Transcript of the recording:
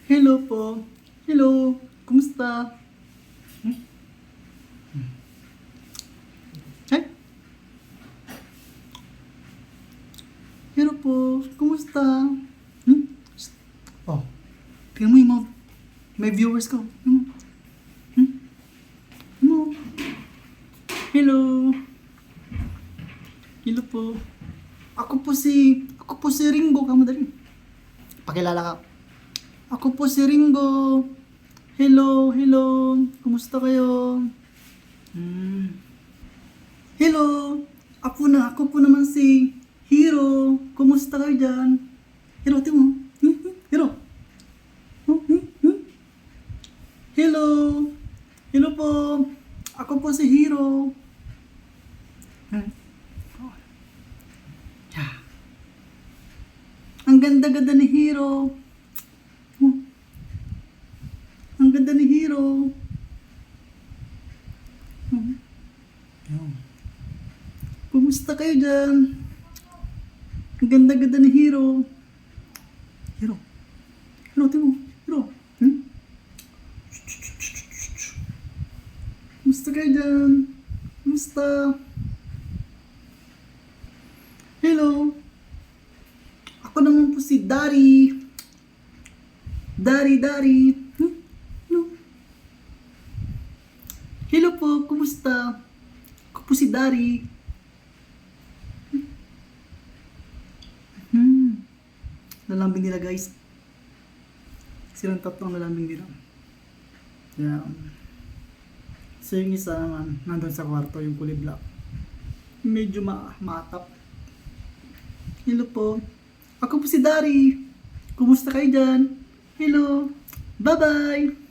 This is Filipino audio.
Hello po. Hello. Kumusta? Ay? Hello po. Kumusta? Shh. Oh. Tingnan mo yung mga may viewers ko. Ano? Hello. Hello po. Ako po si Ringo, kamadali. Pakilala ka. Ako po si Ringo. Hello, hello. Kumusta kayo? Hello. Ako po naman si Hero. Kumusta kayo dyan? Hero, tingnan mo. Hero. Hello. Hello po. Ako po si Hero. Ang ganda-ganda ni Hero. Ang ganda ni Hero. Kumusta kayo dyan? Ang ganda-ganda ni Hero. Hero. Hero, tingnan mo. Hero. Kumusta kayo dyan? Kumusta? Hello. Ako naman po si Dari. Dari. Hello. Hello po, kumusta? Ako po si Dari. Nalambing nila guys. Silang tatlong nalambing nila. Yeah. So yung isa naman, nandun sa kwarto, yung kulay black. Medyo matap. Hello po. Ako po si Dari. Kumusta kayo dyan? Hello. Bye-bye.